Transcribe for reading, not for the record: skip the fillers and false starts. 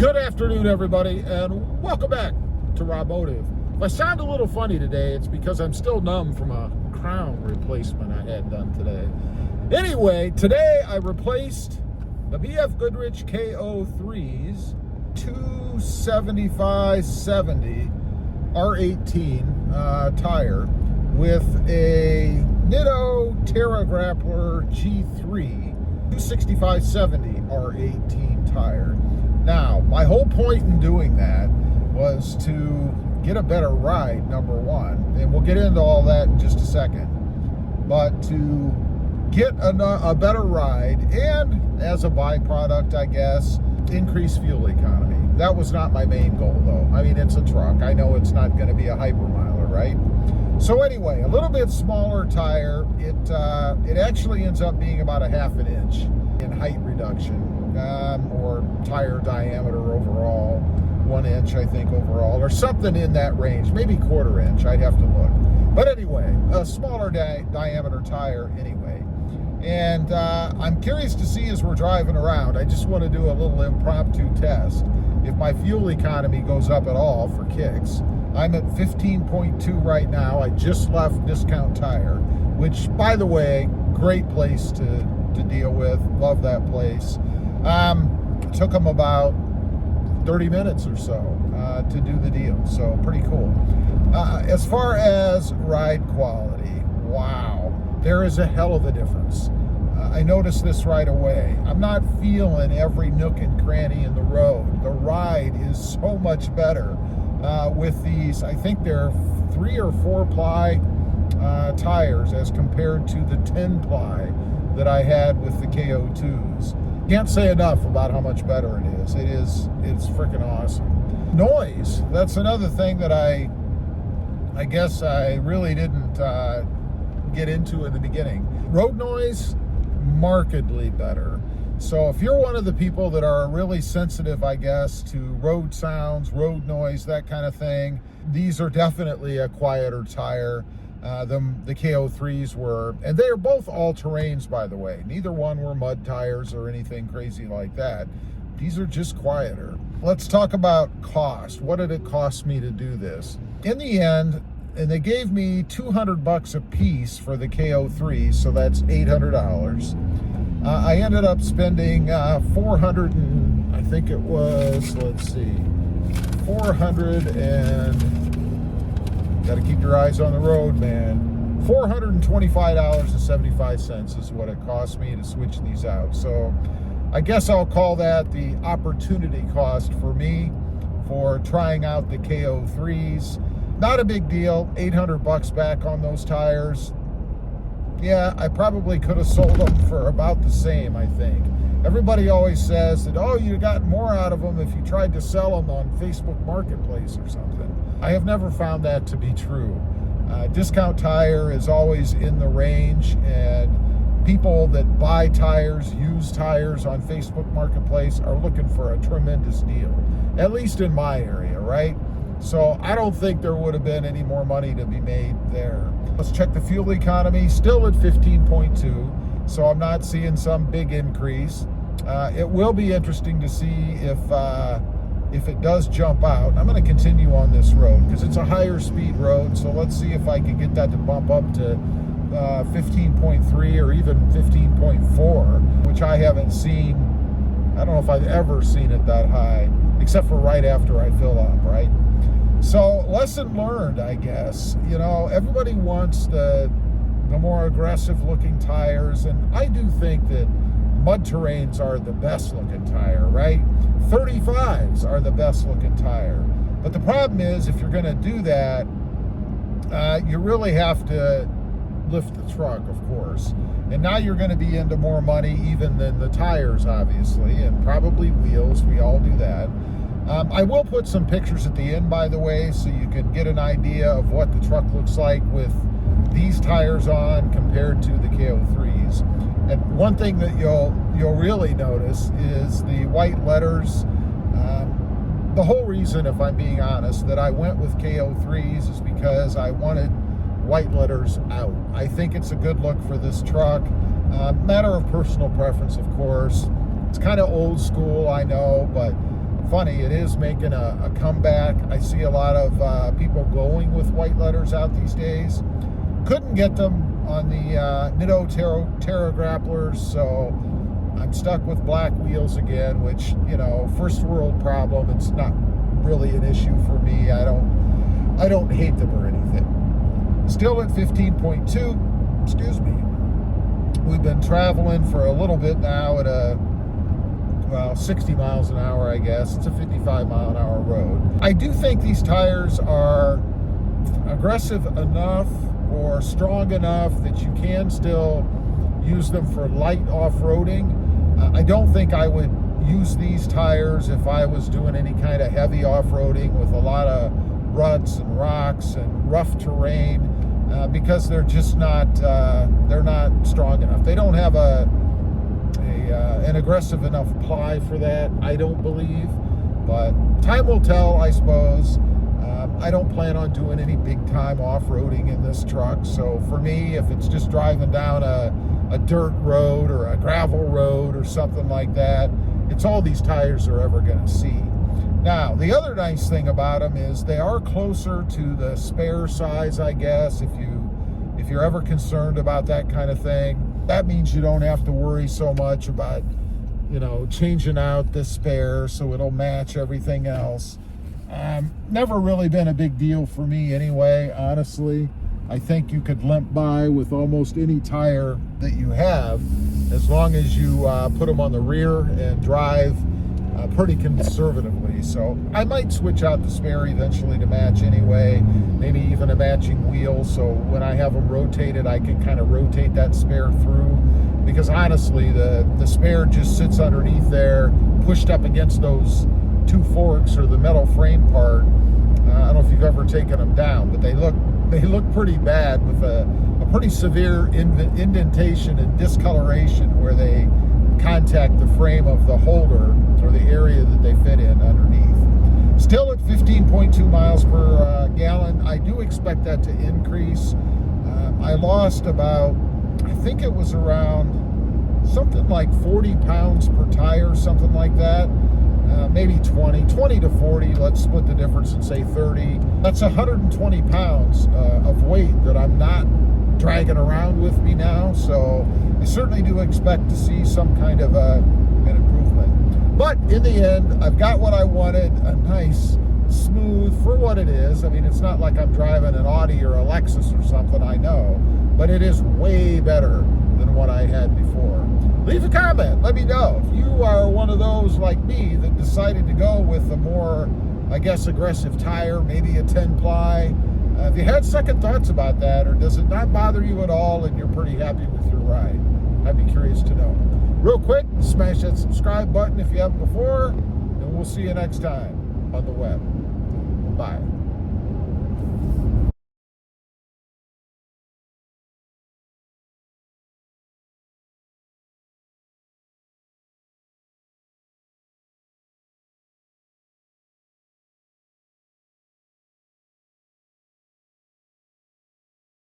Good afternoon, everybody, and welcome back to RobMotive. If I sound a little funny today, it's because I'm still numb from a crown replacement I had done today. Anyway, today I replaced the BF Goodrich KO3's 275/70 R18 tire with a Nitto Terra Grappler G3 265/70 R18 tire. Now, my whole point in doing that was to get a better ride, number one, and we'll get into all that in just a second, but to get a better ride and, as a byproduct, I guess, increase fuel economy. That was not my main goal, though. I mean, it's a truck. I know it's not going to be a hypermiler, right? So anyway, a little bit smaller tire. It actually ends up being about a ½ an inch in height reduction, or tire diameter overall, 1 inch, I think, overall, or something in that range, maybe 1/4 inch. I'd have to look. But anyway, a smaller diameter tire anyway. And I'm curious to see as we're driving around, I just want to do a little impromptu test if my fuel economy goes up at all for kicks. I'm at 15.2 right now. I just left Discount Tire, which, by the way, great place to deal with. Love that place. It took them about 30 minutes or so to do the deal, so pretty cool. As far as ride quality, wow, there is a hell of a difference. I noticed this right away. I'm not feeling every nook and cranny in the road. The ride is so much better with these. I think they're 3 or 4 ply tires as compared to the 10 ply that I had with the KO2s. Can't say enough about how much better it is. It's freaking awesome. Noise, that's another thing that I guess I really didn't get into in the beginning. Road noise, markedly better. So if you're one of the people that are really sensitive, I guess, to road sounds, road noise, that kind of thing, these are definitely a quieter tire. The KO3s were, and they are both all-terrains, by the way. Neither one were mud tires or anything crazy like that. These are just quieter. Let's talk about cost. What did it cost me to do this? In the end, and they gave me $200 a piece for the KO3, so that's $800. I ended up spending 400 and I think it was, let's see, 400 and, got to keep your eyes on the road, man. $425.75 is what it cost me to switch these out. So I guess I'll call that the opportunity cost for me for trying out the KO3s. Not a big deal, $800 back on those tires. Yeah, I probably could have sold them for about the same, I think. Everybody always says that, oh, you got more out of them if you tried to sell them on Facebook Marketplace or something. I have never found that to be true. Discount Tire is always in the range, and people that buy tires, used tires on Facebook Marketplace are looking for a tremendous deal, at least in my area, right? So I don't think there would have been any more money to be made there. Let's check the fuel economy, still at 15.2, so I'm not seeing some big increase. It will be interesting to see if it does jump out. I'm going to continue on this road because it's a higher speed road, so let's see if I can get that to bump up to 15.3 or even 15.4, which I haven't seen. I don't know if I've ever seen it that high, except for right after I fill up, right? So lesson learned, I guess. You know, everybody wants the more aggressive looking tires, and I do think that mud terrains are the best looking tire, right? 35s are the best looking tire. But the problem is, if you're going to do that, you really have to lift the truck, of course. And now you're going to be into more money even than the tires, obviously, and probably wheels. We all do that. I will put some pictures at the end, by the way, so you can get an idea of what the truck looks like with these tires on compared to the KO3s. And one thing that you'll really notice is the white letters. The whole reason, if I'm being honest, that I went with KO3s is because I wanted white letters out. I think it's a good look for this truck. Matter of personal preference, of course. It's kind of old school, I know, but funny, it is making a comeback. I see a lot of people going with white letters out these days. Couldn't get them on the Nitto Terra grapplers, so I'm stuck with black wheels again, which, you know, first world problem. It's not really an issue for me. I don't hate them or anything. Still at 15.2, excuse me. We've been traveling for a little bit now at well, 60 miles an hour, I guess. It's a 55-mile-an-hour road. I do think these tires are aggressive enough or strong enough that you can still use them for light off-roading. I don't think I would use these tires if I was doing any kind of heavy off-roading with a lot of ruts and rocks and rough terrain, because they're just not they're not strong enough. They don't have an aggressive enough ply for that, I don't believe, but time will tell, I suppose. I don't plan on doing any big time off-roading in this truck, so for me, if it's just driving down a dirt road or a gravel road or something like that, it's all these tires are ever going to see. Now, the other nice thing about them is they are closer to the spare size, I guess, if you're ever concerned about that kind of thing. That means you don't have to worry so much about, you know, changing out the spare so it'll match everything else. Never really been a big deal for me anyway, honestly. I think you could limp by with almost any tire that you have, as long as you put them on the rear and drive pretty conservatively. So I might switch out the spare eventually to match anyway, maybe even a matching wheel, so when I have them rotated, I can kind of rotate that spare through, because honestly, the spare just sits underneath there, pushed up against those two forks or the metal frame part. I don't know if you've ever taken them down, but they look pretty bad, with a pretty severe indentation and discoloration where they contact the frame of the holder or the area that they fit in underneath. Still at 15.2 miles per gallon. I do expect that to increase. I lost about, I think it was around something like 40 pounds per tire, something like that. Maybe 20 to 40, let's split the difference and say 30. That's 120 pounds of weight that I'm not dragging around with me now, so I certainly do expect to see some kind of an improvement. But in the end, I've got what I wanted, a nice, smooth, for what it is. I mean, it's not like I'm driving an Audi or a Lexus or something, I know, but it is way better than what I had before. Leave a comment, let me know if you are one of those like me that decided to go with a more, I guess, aggressive tire, maybe a 10-ply. Have you had second thoughts about that, or does it not bother you at all and you're pretty happy with your ride? I'd be curious to know. Real quick, smash that subscribe button if you haven't before, and we'll see you next time on the web. Bye.